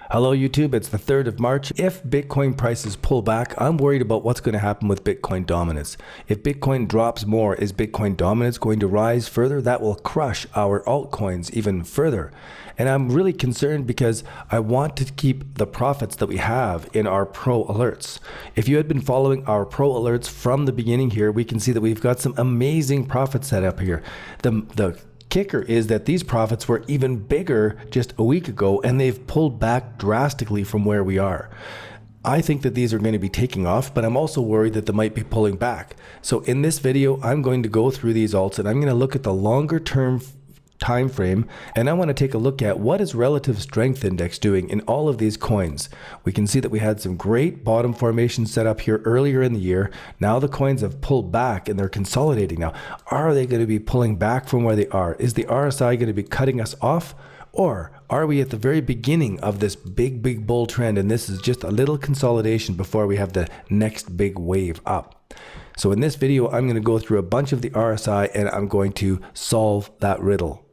Hello YouTube, it's the 3rd of March. If Bitcoin prices pull back, I'm worried about what's going to happen with Bitcoin dominance. If Bitcoin drops more, is Bitcoin dominance going to rise further? That will crush our altcoins even further. And I'm really concerned because I want to keep the profits that we have in our pro alerts. If you had been following our pro alerts from the beginning here, we can see that we've got some amazing profits set up here. The kicker is that these profits were even bigger just a week ago, and they've pulled back drastically from where we are. I think that these are going to be taking off, but I'm also worried that they might be pulling back. So in this video, I'm going to go through these alts and I'm going to look at the longer term time frame, and I want to take a look at what is relative strength index doing in all of these coins. We can see that we had some great bottom formation set up here earlier in the year. Now the coins have pulled back and they're consolidating. Now, are they going to be pulling back from where they are? Is the RSI going to be cutting us off? Or are we at the very beginning of this big bull trend, and this is just a little consolidation before we have the next big wave up? So in this video, I'm going to go through a bunch of the RSI and I'm going to solve that riddle.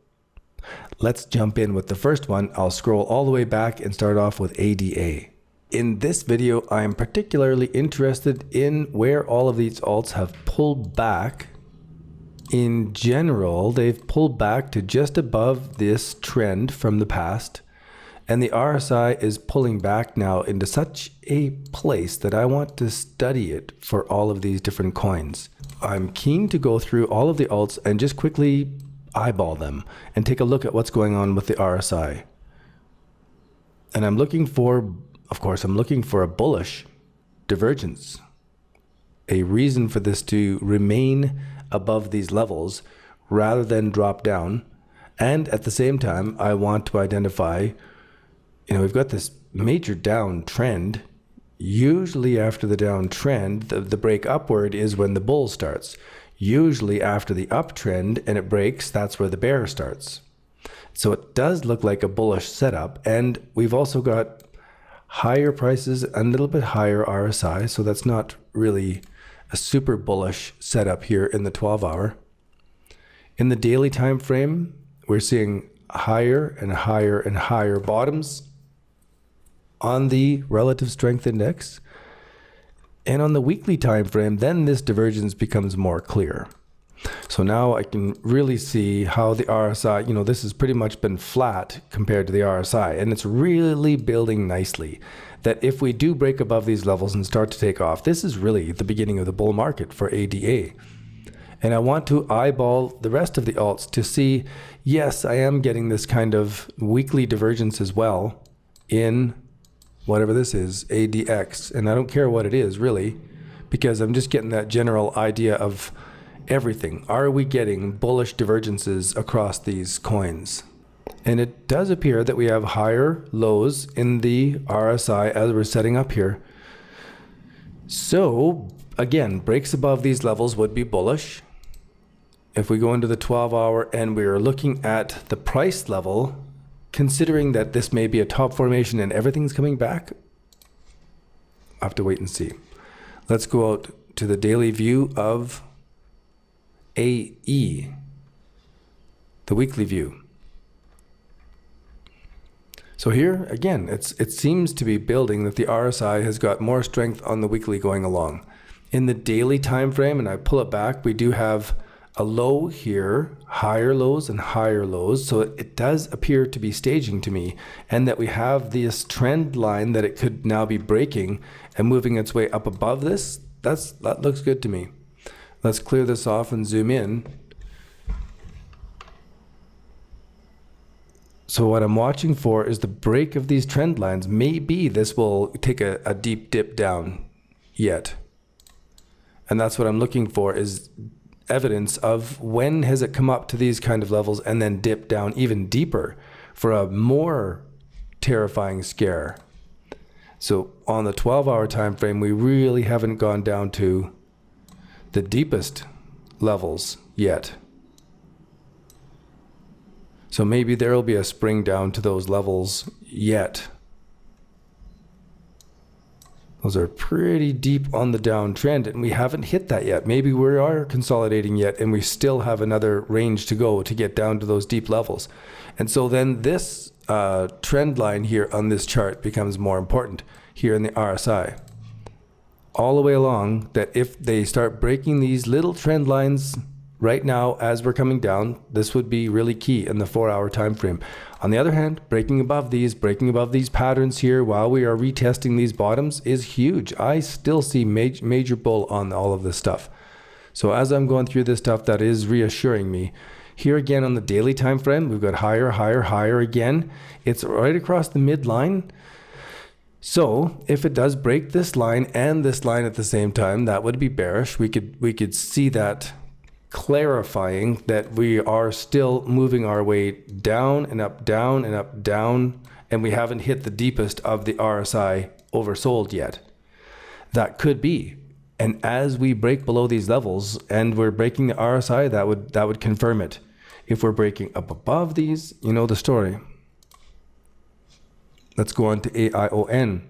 Let's jump in with the first one. I'll scroll all the way back and start off with ADA. In this video, I am particularly interested in where all of these alts have pulled back. In general, they've pulled back to just above this trend from the past, and the RSI is pulling back now into such a place that I want to study it for all of these different coins. I'm keen to go through all of the alts and just quickly eyeball them and take a look at what's going on with the RSI. And I'm looking for, of course, I'm looking for a bullish divergence, a reason for this to remain above these levels rather than drop down. And at the same time, I want to identify, we've got this major down trend. Usually after the down trend, the break upward is when the bull starts. Usually after the uptrend and it breaks, that's where the bear starts. So it does look like a bullish setup, and we've also got higher prices, a little bit higher RSI, so that's not really a super bullish setup here in the 12-hour. In the daily time frame, we're seeing higher and higher and higher bottoms on the relative strength index. And on the weekly time frame, then this divergence becomes more clear. So now I can really see how the RSI, this has pretty much been flat compared to the RSI, and it's really building nicely. That if we do break above these levels and start to take off, this is really the beginning of the bull market for ADA. And I want to eyeball the rest of the alts to see, yes, I am getting this kind of weekly divergence as well in whatever this is, ADX, and I don't care what it is really, because I'm just getting that general idea of everything. Are we getting bullish divergences across these coins? And it does appear that we have higher lows in the RSI as we're setting up here. So again, breaks above these levels would be bullish. If we go into the 12-hour and we're looking at the price level, considering that this may be a top formation and everything's coming back, I'll have to wait and see. Let's go out to the daily view of AE, the weekly view. So here, again, it seems to be building that the RSI has got more strength on the weekly going along. In the daily time frame, and I pull it back, we do have a low here, higher lows and higher lows. So it does appear to be staging to me, and that we have this trend line that it could now be breaking and moving its way up above this. That looks good to me. Let's clear this off and zoom in. So what I'm watching for is the break of these trend lines. Maybe this will take a deep dip down yet. And that's what I'm looking for, is evidence of when has it come up to these kind of levels and then dip down even deeper for a more terrifying scare. So on the 12-hour time frame, we really haven't gone down to the deepest levels yet. So maybe there will be a spring down to those levels yet. Those are pretty deep on the downtrend, and we haven't hit that yet. Maybe we are consolidating yet, and we still have another range to go to get down to those deep levels. And so then this trend line here on this chart becomes more important here in the RSI. All the way along, that if they start breaking these little trend lines right now as we're coming down, this would be really key in the 4-hour time frame. On the other hand, breaking above these patterns here while we are retesting these bottoms is huge. I still see major bull on all of this stuff. So as I'm going through this stuff, that is reassuring me. Here again on the daily time frame, we've got higher, higher, higher again. It's right across the midline. So if it does break this line and this line at the same time, that would be bearish. We could see that clarifying that we are still moving our way down and up, down and up, down, and we haven't hit the deepest of the RSI oversold yet. That could be. And as we break below these levels and we're breaking the RSI, that would confirm it. If we're breaking up above these, you know the story. Let's go on to AION.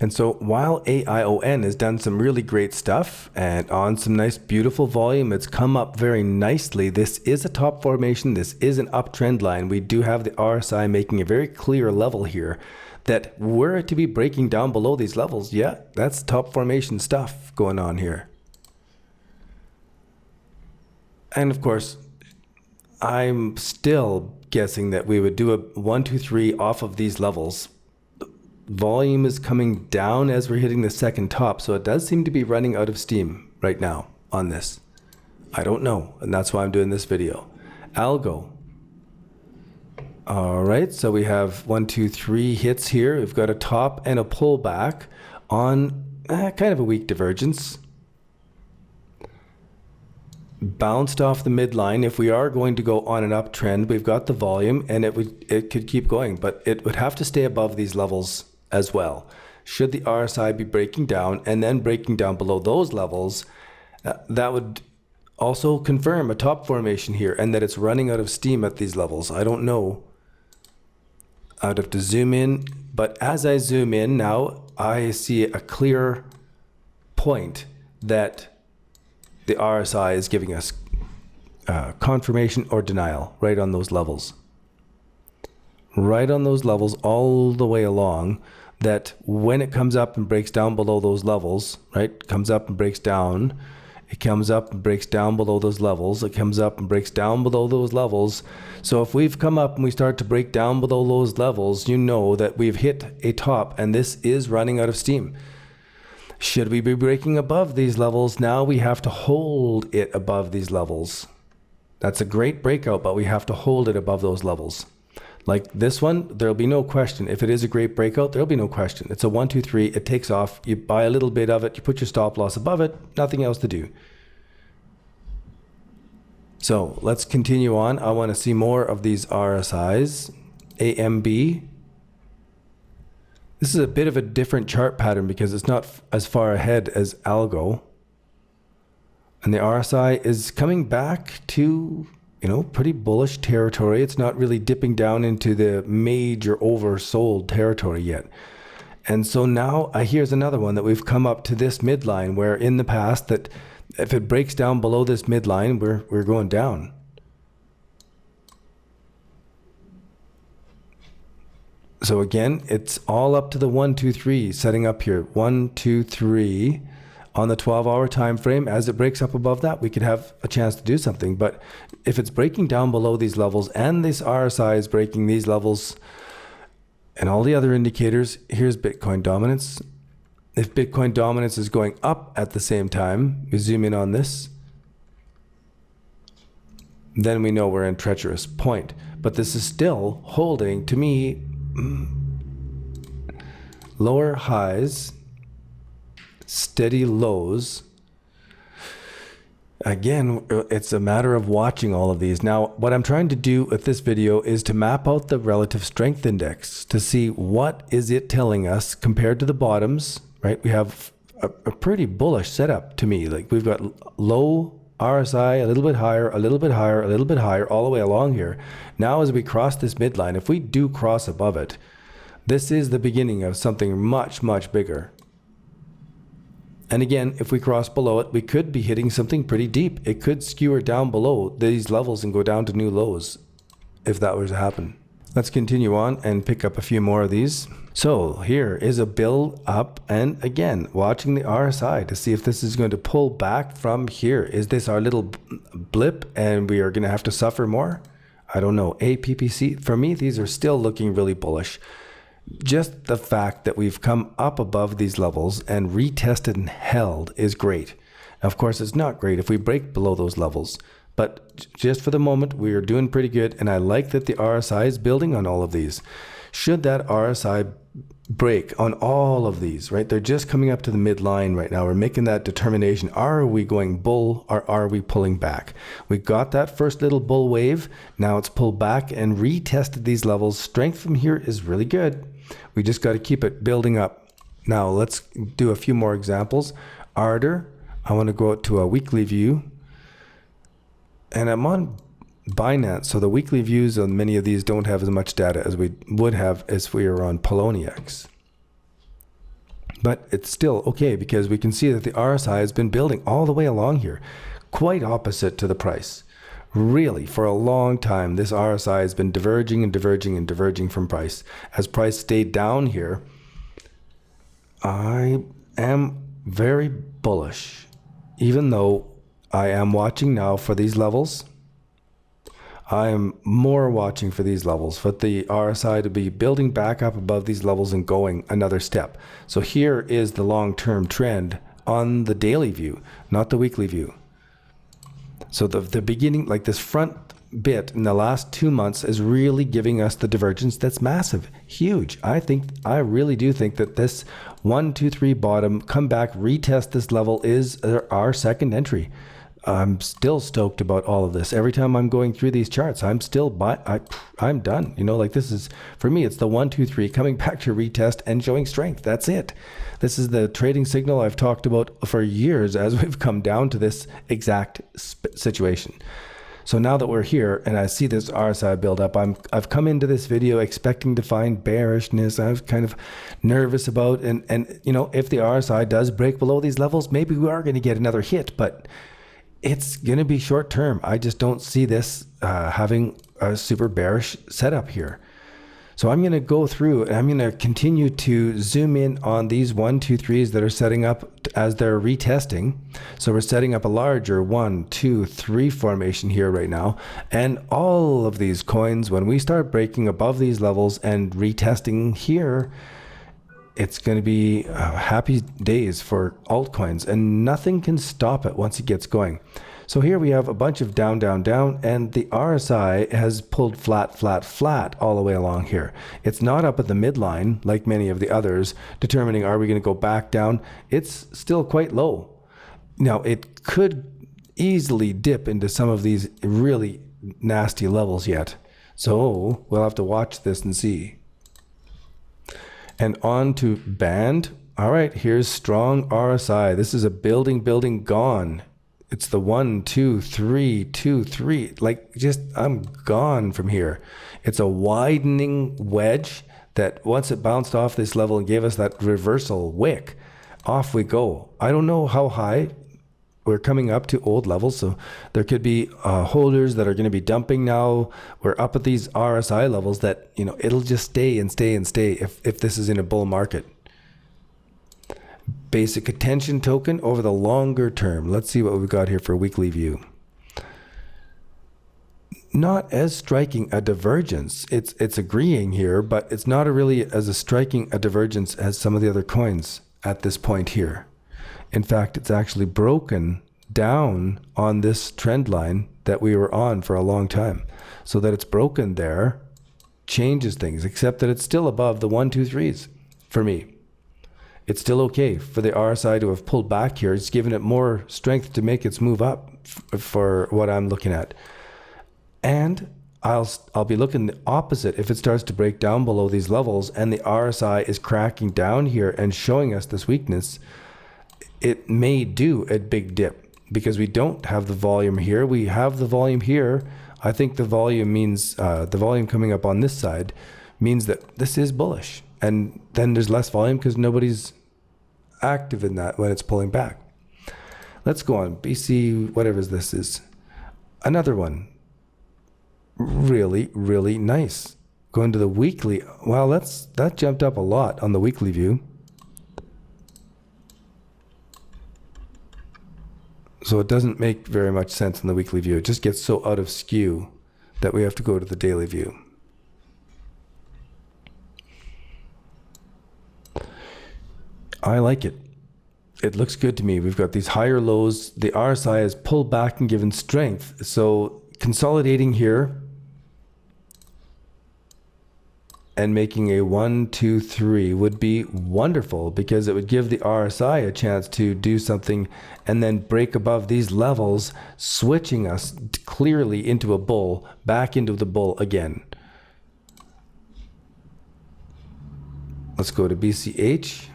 And so while AION has done some really great stuff and on some nice beautiful volume, it's come up very nicely. This is a top formation. This is an uptrend line. We do have the RSI making a very clear level here that were it to be breaking down below these levels, yeah, that's top formation stuff going on here. And of course, I'm still guessing that we would do a 1, 2, 3 off of these levels. Volume is coming down as we're hitting the second top, so it does seem to be running out of steam right now on this. I don't know, and that's why I'm doing this video. Algo. All right, so we have 1, 2, 3 hits here. We've got a top and a pullback on kind of a weak divergence. Bounced off the midline. If we are going to go on an uptrend, we've got the volume and it could keep going, but it would have to stay above these levels as well. Should the RSI be breaking down and then breaking down below those levels, that would also confirm a top formation here and that it's running out of steam at these levels. I don't know. I'd have to zoom in, but as I zoom in now, I see a clear point that the RSI is giving us confirmation or denial right on those levels. Right on those levels all the way along, that when it comes up and breaks down below those levels, right, comes up and breaks down, it comes up and breaks down below those levels, it comes up and breaks down below those levels. So if we've come up and we start to break down below those levels, you know that we've hit a top and this is running out of steam. Should we be breaking above these levels? Now we have to hold it above these levels. That's a great breakout, but we have to hold it above those levels. Like this one, there'll be no question. If it is a great breakout, there'll be no question. It's a 1, 2, 3, it takes off. You buy a little bit of it, you put your stop loss above it, nothing else to do. So let's continue on. I want to see more of these RSIs. AMB. This is a bit of a different chart pattern because it's not as far ahead as Algo. And the RSI is coming back to, you know, pretty bullish territory. It's not really dipping down into the major oversold territory yet. And so now here's another one that we've come up to this midline where in the past that if it breaks down below this midline, we're going down. So again, it's all up to the 1, 2, 3 setting up here. 1, 2, 3 on the 12-hour time frame. As it breaks up above that, we could have a chance to do something. But if it's breaking down below these levels and this RSI is breaking these levels and all the other indicators, here's Bitcoin dominance. If Bitcoin dominance is going up at the same time, we zoom in on this, then we know we're in treacherous point. But this is still holding, to me, lower highs, steady lows. Again, it's a matter of watching all of these. Now, what I'm trying to do with this video is to map out the relative strength index to see what is it telling us compared to the bottoms, right? We have a pretty bullish setup to me. Like we've got low RSI, a little bit higher, a little bit higher, a little bit higher, all the way along here. Now, as we cross this midline, if we do cross above it, this is the beginning of something much, much bigger. And again, if we cross below it, we could be hitting something pretty deep. It could skewer down below these levels and go down to new lows if that were to happen. Let's continue on and pick up a few more of these. So here is a build up, and again, watching the RSI to see if this is going to pull back from here. Is this our little blip and we are going to have to suffer more? I don't know. APPC, for me, these are still looking really bullish. Just the fact that we've come up above these levels and retested and held is great. Of course, it's not great if we break below those levels. But just for the moment, we are doing pretty good. And I like that the RSI is building on all of these. Should that RSI break on all of these, right? They're just coming up to the midline right now. We're making that determination. Are we going bull or are we pulling back? We got that first little bull wave. Now it's pulled back and retested these levels. Strength from here is really good. We just got to keep it building up. Now let's do a few more examples. Ardor, I want to go out to a weekly view. And I'm on Binance, so the weekly views on many of these don't have as much data as we would have if we were on Poloniex. But it's still okay because we can see that the RSI has been building all the way along here, quite opposite to the price. Really, for a long time, this RSI has been diverging and diverging and diverging from price. As price stayed down here, I am very bullish, even though I am watching now for these levels. I am more watching for these levels, for the RSI to be building back up above these levels and going another step. So here is the long-term trend on the daily view, not the weekly view. So the beginning, like this front bit in the last 2 months is really giving us the divergence that's massive, huge. I really do think that this 1, 2, 3 bottom, come back, retest this level is our second entry. I'm still stoked about all of this. Every time I'm going through these charts, I'm still I'm done. You know, like this is, for me, it's the 1, 2, 3 coming back to retest and showing strength. That's it. This is the trading signal I've talked about for years as we've come down to this exact situation. So now that we're here and I see this RSI build up, I've come into this video expecting to find bearishness. I was kind of nervous about, and you know, if the RSI does break below these levels, maybe we are going to get another hit, but it's going to be short term. I just don't see this having a super bearish setup here. So I'm going to go through and I'm going to continue to zoom in on these 1, 2, 3s that are setting up as they're retesting. So we're setting up a larger 1, 2, 3 formation here right now. And all of these coins, when we start breaking above these levels and retesting here, it's going to be happy days for altcoins, and nothing can stop it once it gets going. So here we have a bunch of down, down, down, and the RSI has pulled flat, flat, flat all the way along here. It's not up at the midline like many of the others, determining are we going to go back down. It's still quite low. Now, it could easily dip into some of these really nasty levels yet. So we'll have to watch this and see. And on to band. All right, here's strong RSI. This is a building gone. It's the 1, 2, 3, 2, 3. Like, just, I'm gone from here. It's a widening wedge that once it bounced off this level and gave us that reversal wick, off we go. I don't know how high. We're coming up to old levels, so there could be holders that are going to be dumping now. We're up at these RSI levels that, you know, it'll just stay and stay and stay if this is in a bull market. Basic attention token over the longer term. Let's see what we've got here for a weekly view. Not as striking a divergence. It's agreeing here, but it's not really as striking a divergence as some of the other coins at this point here. In fact, it's actually broken down on this trend line that we were on for a long time. So that it's broken there changes things, except that it's still above the 1, 2, 3s for me. It's still okay for the RSI to have pulled back here. It's given it more strength to make its move up for what I'm looking at. And I'll be looking the opposite if it starts to break down below these levels and the RSI is cracking down here and showing us this weakness. It may do a big dip because we don't have the volume here. We have the volume here. I think the volume means the volume coming up on this side means that this is bullish. And then there's less volume because nobody's active in that when it's pulling back. Let's go on. BC, whatever this is. Another one. Really, really nice. Going to the weekly. Wow, that jumped up a lot on the weekly view. So it doesn't make very much sense in the weekly view. It just gets so out of skew that we have to go to the daily view. I like it. It looks good to me. We've got these higher lows. The RSI has pulled back and given strength. So consolidating here and making a 1, 2, 3 would be wonderful, because it would give the RSI a chance to do something and then break above these levels, switching us clearly into a bull, back into the bull again. Let's go to BCH.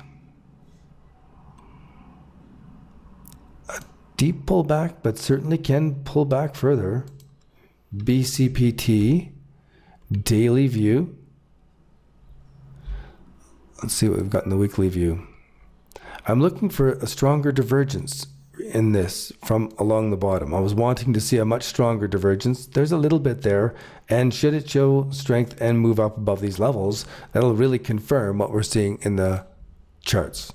A deep pullback, but certainly can pull back further. BCPT, daily view. Let's see what we've got in the weekly view. I'm looking for a stronger divergence in this from along the bottom. I was wanting to see a much stronger divergence. There's a little bit there, and should it show strength and move up above these levels, that'll really confirm what we're seeing in the charts.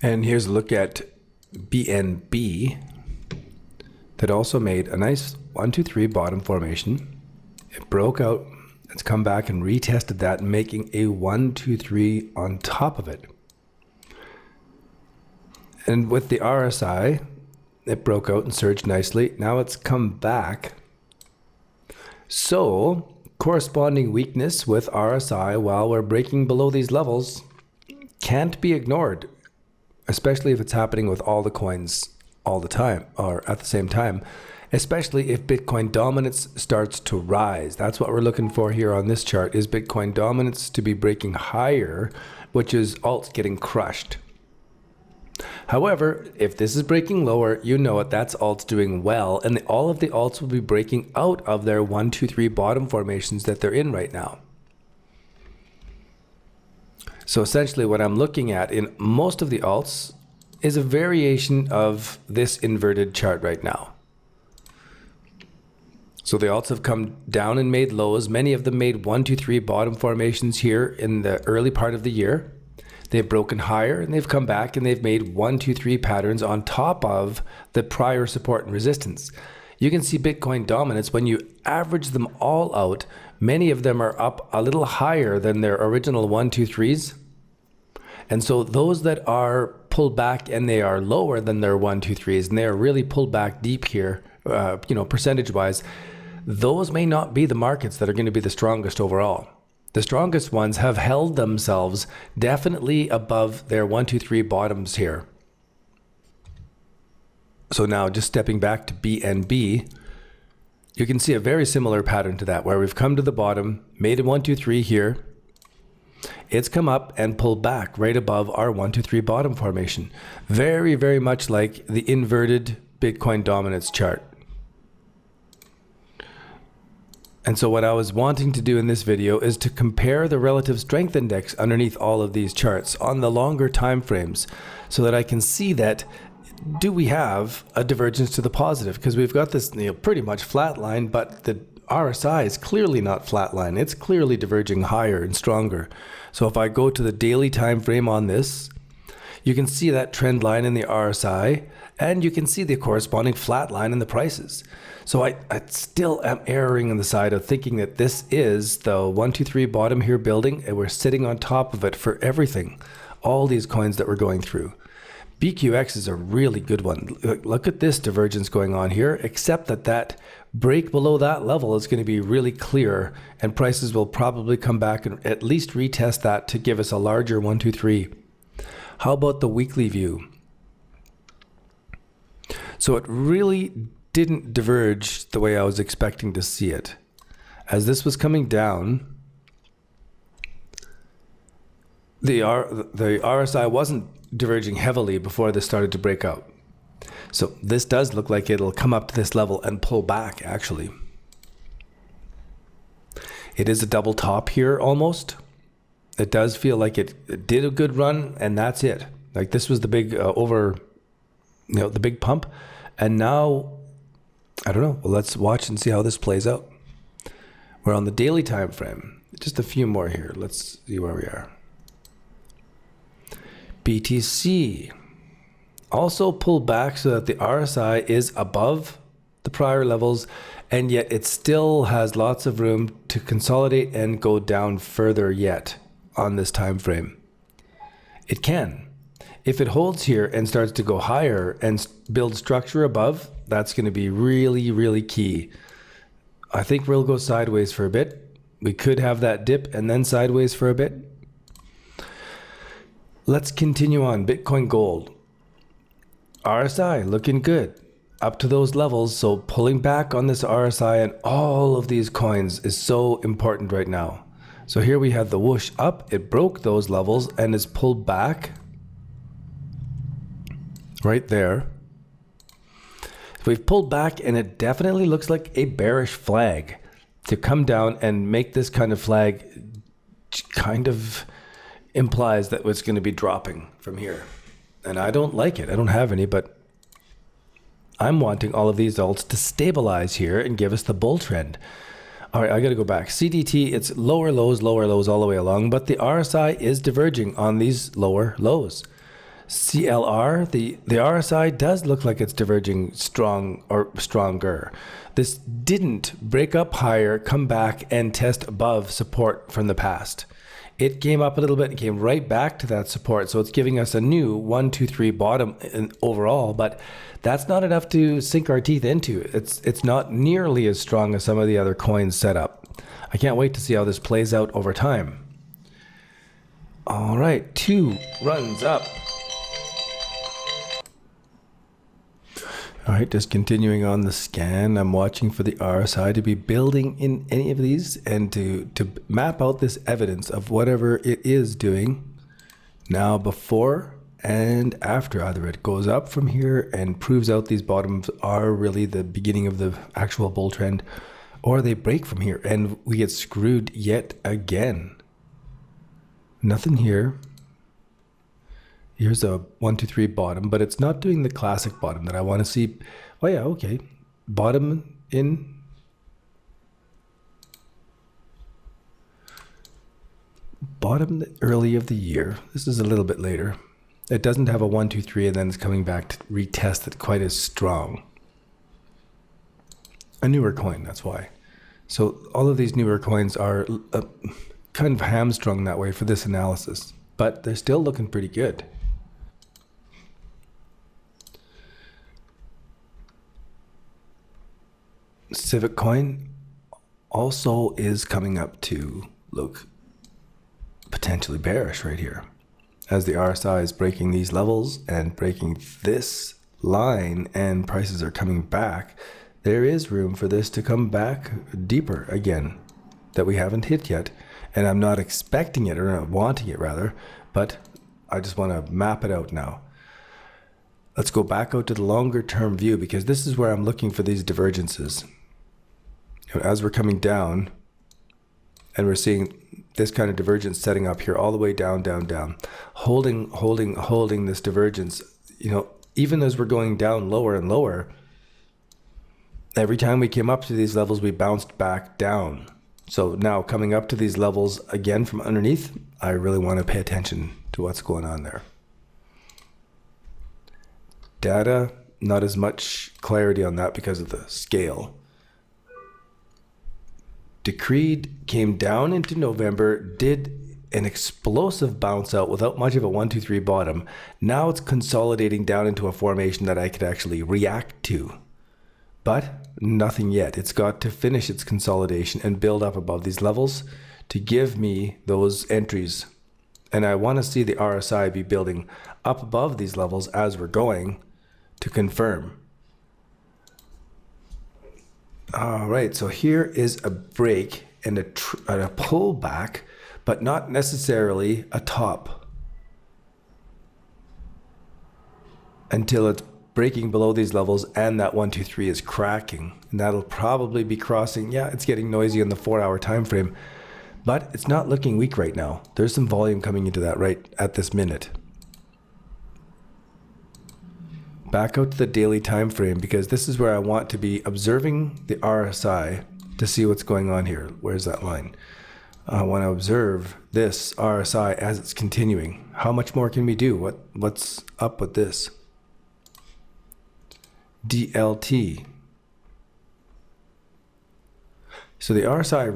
And here's a look at BNB that also made a nice 1, 2, 3 bottom formation. It broke out. It's come back and retested that, making a 1, 2, 3 on top of it. And with the RSI, it broke out and surged nicely. Now it's come back. So corresponding weakness with RSI while we're breaking below these levels can't be ignored, especially if it's happening with all the coins all the time or at the same time. Especially if Bitcoin dominance starts to rise. That's what we're looking for here on this chart, is Bitcoin dominance to be breaking higher, which is alts getting crushed. However, if this is breaking lower, you know it, that's alts doing well, and all of the alts will be breaking out of their 1, 2, 3 bottom formations that they're in right now. So essentially what I'm looking at in most of the alts is a variation of this inverted chart right now. So the alts have come down and made lows. Many of them made 1, 2, 3 bottom formations here in the early part of the year. They've broken higher and they've come back and they've made 1, 2, 3 patterns on top of the prior support and resistance. You can see Bitcoin dominance when you average them all out. Many of them are up a little higher than their original 1, 2, 3s. And so those that are pulled back and they are lower than their 1, 2, 3s, and they are really pulled back deep here, percentage wise, those may not be the markets that are going to be the strongest overall. The strongest ones have held themselves definitely above their 1, 2, 3 bottoms here. So now just stepping back to BNB, you can see a very similar pattern to that, where we've come to the bottom, made a 1, 2, 3 here. It's come up and pulled back right above our 1, 2, 3 bottom formation. Very, very much like the inverted Bitcoin dominance chart. And so what I was wanting to do in this video is to compare the relative strength index underneath all of these charts on the longer time frames, so that I can see that, do we have a divergence to the positive? Because we've got this pretty much flat line, but the RSI is clearly not flat line. It's clearly diverging higher and stronger. So if I go to the daily time frame on this, you can see that trend line in the RSI, and you can see the corresponding flat line in the prices. So I still am erring on the side of thinking that this is the 1, 2, 3 bottom here building, and we're sitting on top of it for everything, all these coins that we're going through. BQX is a really good one. Look at this divergence going on here, except that break below that level is going to be really clear, and prices will probably come back and at least retest that to give us a larger 1, 2, 3. How about the weekly view? So it really didn't diverge the way I was expecting to see it. As this was coming down, the RSI wasn't diverging heavily before this started to break out. So this does look like it'll come up to this level and pull back, actually. It is a double top here almost. It does feel like it did a good run, and that's it. Like this was the big the big pump, and now I don't know. Well, let's watch and see how this plays out. We're on the daily time frame. Just a few more here. Let's see where we are. BTC also pulled back so that the RSI is above the prior levels, and yet it still has lots of room to consolidate and go down further yet on this time frame. It can. If it holds here and starts to go higher and build structure above, that's going to be really, really key. I think we'll go sideways for a bit. We could have that dip and then sideways for a bit. Let's continue on. Bitcoin Gold. RSI looking good up to those levels. So pulling back on this RSI and all of these coins is so important right now. So here we have the whoosh up. It broke those levels and is pulled back right there. We've pulled back, and it definitely looks like a bearish flag. To come down and make this kind of flag kind of implies that it's going to be dropping from here. And I don't like it. I don't have any, but I'm wanting all of these alts to stabilize here and give us the bull trend. All right, I got to go back. CDT, it's lower lows all the way along, but the RSI is diverging on these lower lows. CLR, the RSI does look like it's diverging strong or stronger. This didn't break up higher, come back and test above support from the past. It came up a little bit and came right back to that support. So it's giving us a new 1, 2, 3 bottom overall, but that's not enough to sink our teeth into. It's not nearly as strong as some of the other coins set up. I can't wait to see how this plays out over time. All right, 2 runs up. All right, just continuing on the scan, I'm watching for the RSI to be building in any of these and to map out this evidence of whatever it is doing now before and after. Either it goes up from here and proves out these bottoms are really the beginning of the actual bull trend, or they break from here and we get screwed yet again. Nothing here. Here's a 1, 2, 3 bottom, but it's not doing the classic bottom that I want to see. Oh yeah, okay. Bottom in. Bottom early of the year. This is a little bit later. It doesn't have a 1, 2, 3, and then it's coming back to retest it quite as strong. A newer coin, that's why. So all of these newer coins are kind of hamstrung that way for this analysis, but they're still looking pretty good. Civic coin also is coming up to look potentially bearish right here as the RSI is breaking these levels and breaking this line and prices are coming back. There is room for this to come back deeper again that we haven't hit yet, and I'm not expecting it or not wanting it rather, but I just want to map it out now. Let's go back out to the longer term view because this is where I'm looking for these divergences. As we're coming down and we're seeing this kind of divergence setting up here all the way down, holding this divergence, even as we're going down lower and lower, every time we came up to these levels, we bounced back down. So now coming up to these levels again from underneath, I really want to pay attention to what's going on there. Data, not as much clarity on that because of the scale. Decreed came down into November, did an explosive bounce out without much of a 1, 2, 3 bottom. Now it's consolidating down into a formation that I could actually react to. But nothing yet. It's got to finish its consolidation and build up above these levels to give me those entries. And I want to see the RSI be building up above these levels as we're going to confirm. All right, so here is a break and a pullback, but not necessarily a top until it's breaking below these levels and that 1, 2, 3 is cracking. And that'll probably be crossing. Yeah, it's getting noisy on the 4-hour time frame, but it's not looking weak right now. There's some volume coming into that right at this minute. Back out to the daily time frame, because this is where I want to be observing the RSI to see what's going on here. Where's that line? I want to observe this RSI as it's continuing. How much more can we do? What's up with this? DLT. So the RSI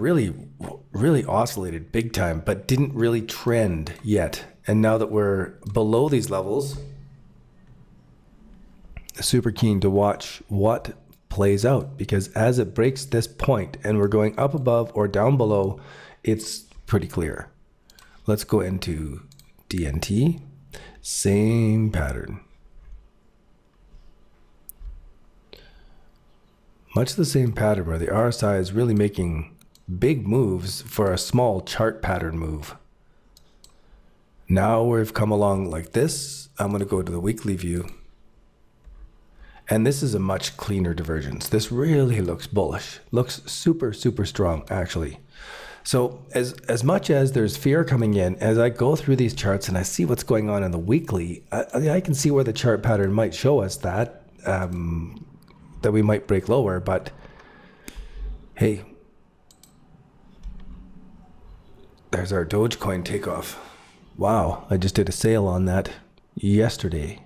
really oscillated big time, but didn't really trend yet. And now that we're below these levels, super keen to watch what plays out, because as it breaks this point and we're going up above or down below, it's pretty clear. Let's go into DNT. Same pattern. Much the same pattern where the RSI is really making big moves for a small chart pattern move. Now we've come along like this. I'm going to go to the weekly view. And this is a much cleaner divergence. This really looks bullish. Looks super, super strong, actually. So as much as there's fear coming in, as I go through these charts and I see what's going on in the weekly, I can see where the chart pattern might show us that, that we might break lower. But hey, there's our Dogecoin takeoff. Wow, I just did a sale on that yesterday.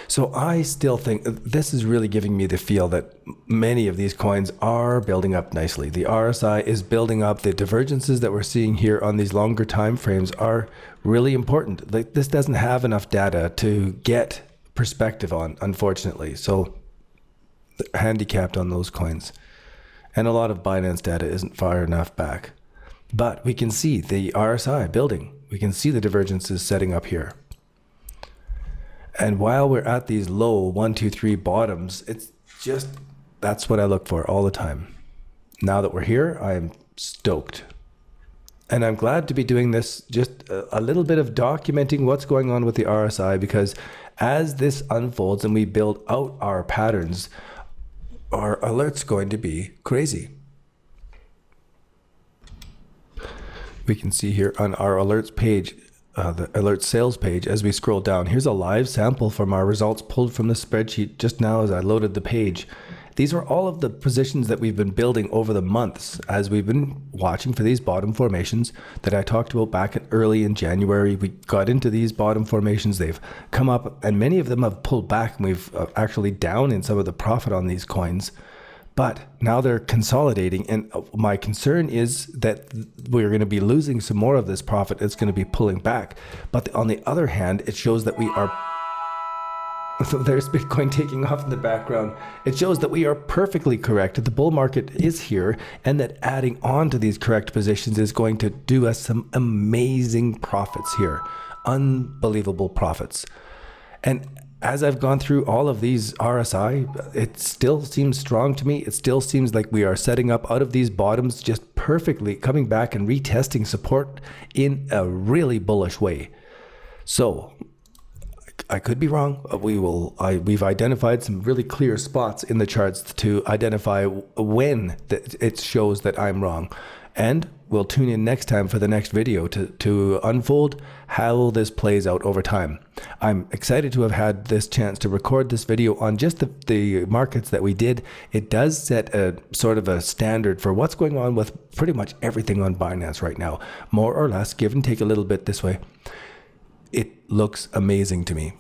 So I still think this is really giving me the feel that many of these coins are building up nicely. The RSI is building up. The divergences that we're seeing here on these longer time frames are really important. Like, this doesn't have enough data to get perspective on, unfortunately. So handicapped on those coins. And a lot of Binance data isn't far enough back. But we can see the RSI building. We can see the divergences setting up here. And while we're at these low 1, 2, 3 bottoms, it's just, that's what I look for all the time. Now that we're here, I'm stoked. And I'm glad to be doing this, just a little bit of documenting what's going on with the RSI, because as this unfolds and we build out our patterns, our alert's going to be crazy. We can see here on our alerts page, the alert sales page, as we scroll down, here's a live sample from our results pulled from the spreadsheet just now as I loaded the page. These are all of the positions that we've been building over the months as we've been watching for these bottom formations that I talked about back early in January. We got into these bottom formations. They've come up and many of them have pulled back, and we've actually down in some of the profit on these coins. But now they're consolidating, and my concern is that we're going to be losing some more of this profit. It's going to be pulling back. But on the other hand, it shows that we are... So there's Bitcoin taking off in the background. It shows that we are perfectly correct, that the bull market is here, and that adding on to these correct positions is going to do us some amazing profits here. Unbelievable profits. And as I've gone through all of these RSI, it still seems strong to me. It still seems like we are setting up out of these bottoms just perfectly, coming back and retesting support in a really bullish way. So I could be wrong. We've identified some really clear spots in the charts to identify when it shows that I'm wrong. And we'll tune in next time for the next video to unfold how this plays out over time. I'm excited to have had this chance to record this video on just the markets that we did. It does set a sort of a standard for what's going on with pretty much everything on Binance right now. More or less, give and take a little bit this way. It looks amazing to me.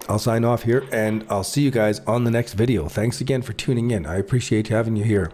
I'll sign off here and I'll see you guys on the next video. Thanks again for tuning in. I appreciate having you here.